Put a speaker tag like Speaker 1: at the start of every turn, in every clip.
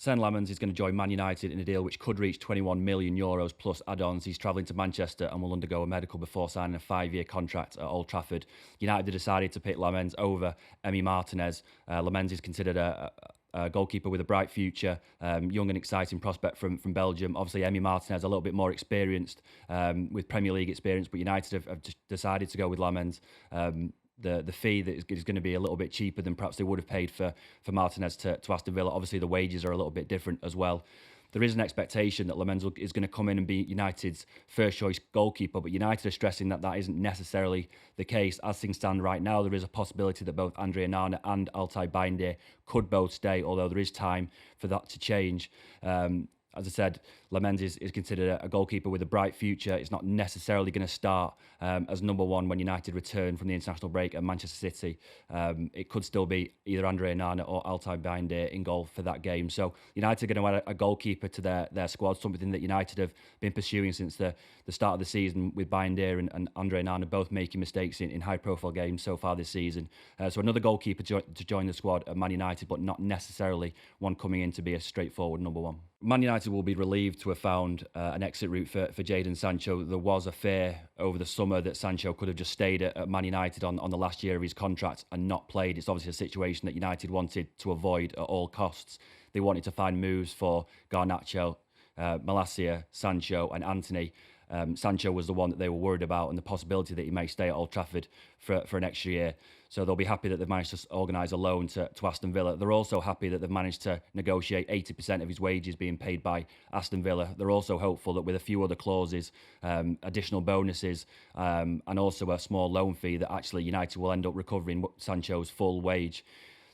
Speaker 1: Senne Lammens is going to join Man United in a deal which could reach €21 million plus add-ons. He's travelling to Manchester and will undergo a medical before signing a 5-year contract at Old Trafford. United have decided to pick Lammens over Emi Martinez. Lammens is considered a goalkeeper with a bright future, young and exciting prospect from Belgium. Obviously, Emi Martinez a little bit more experienced with Premier League experience, but United have decided to go with Lammens. The fee that is going to be a little bit cheaper than perhaps they would have paid for Martinez to Aston Villa. Obviously, the wages are a little bit different as well. There is an expectation that Lammens is going to come in and be United's first choice goalkeeper, but United are stressing that isn't necessarily the case. As things stand right now, there is a possibility that both Andre Onana and Altay Bayındır could both stay, although there is time for that to change. As I said, Lammens is considered a goalkeeper with a bright future. It's not necessarily going to start as number one when United return from the international break at Manchester City. It could still be either Andre Onana or Altay Bayındır in goal for that game. So United are going to add a goalkeeper to their squad, something that United have been pursuing since the start of the season, with Bayındır and Andre Onana both making mistakes in high-profile games so far this season. So another goalkeeper to join the squad at Man United, but not necessarily one coming in to be a straightforward number one. Man United will be relieved to have found an exit route for Jadon Sancho. There was a fear over the summer that Sancho could have just stayed at Man United on the last year of his contract and not played. It's obviously a situation that United wanted to avoid at all costs. They wanted to find moves for Garnacho, Malacia, Sancho and Antony. Sancho was the one that they were worried about, and the possibility that he may stay at Old Trafford for an extra year. So they'll be happy that they've managed to organise a loan to Aston Villa. They're also happy that they've managed to negotiate 80% of his wages being paid by Aston Villa. They're also hopeful that with a few other clauses, additional bonuses, and also a small loan fee, that actually United will end up recovering Sancho's full wage.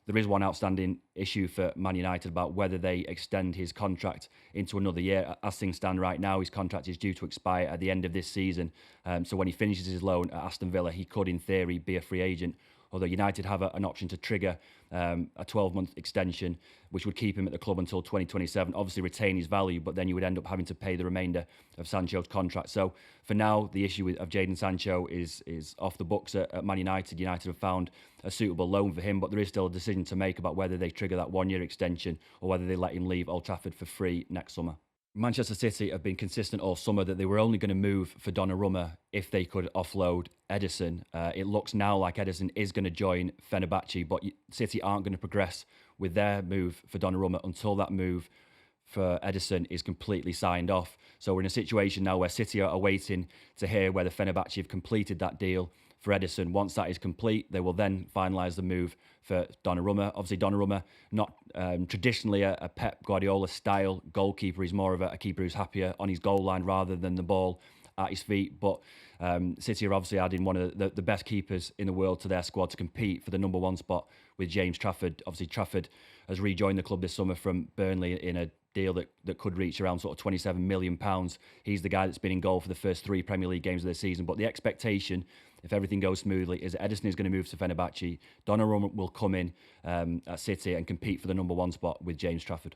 Speaker 1: There is one outstanding issue for Man United about whether they extend his contract into another year. As things stand right now, his contract is due to expire at the end of this season. So when he finishes his loan at Aston Villa, he could, in theory, be a free agent. Although United have an option to trigger a 12-month extension, which would keep him at the club until 2027, obviously retain his value, but then you would end up having to pay the remainder of Sancho's contract. So for now, the issue of Jadon Sancho is off the books at Man United. United have found a suitable loan for him, but there is still a decision to make about whether they trigger that one-year extension or whether they let him leave Old Trafford for free next summer. Manchester City have been consistent all summer that they were only going to move for Donnarumma if they could offload Ederson. It looks now like Ederson is going to join Fenerbahçe, but City aren't going to progress with their move for Donnarumma until that move for Ederson is completely signed off. So we're in a situation now where City are waiting to hear whether Fenerbahçe have completed that deal for Ederson. Once that is complete, they will then finalise the move for Donnarumma. Obviously, Donnarumma, not traditionally a Pep Guardiola-style goalkeeper. He's more of a keeper who's happier on his goal line rather than the ball at his feet. But City are obviously adding one of the best keepers in the world to their squad to compete for the number one spot with James Trafford. Obviously, Trafford has rejoined the club this summer from Burnley in a deal that could reach around sort of £27 million. He's the guy that's been in goal for the first 3 Premier League games of the season. But the expectation, if everything goes smoothly, is that Ederson is going to move to Fenerbahçe. Donnarumma will come in at City and compete for the number one spot with James Trafford.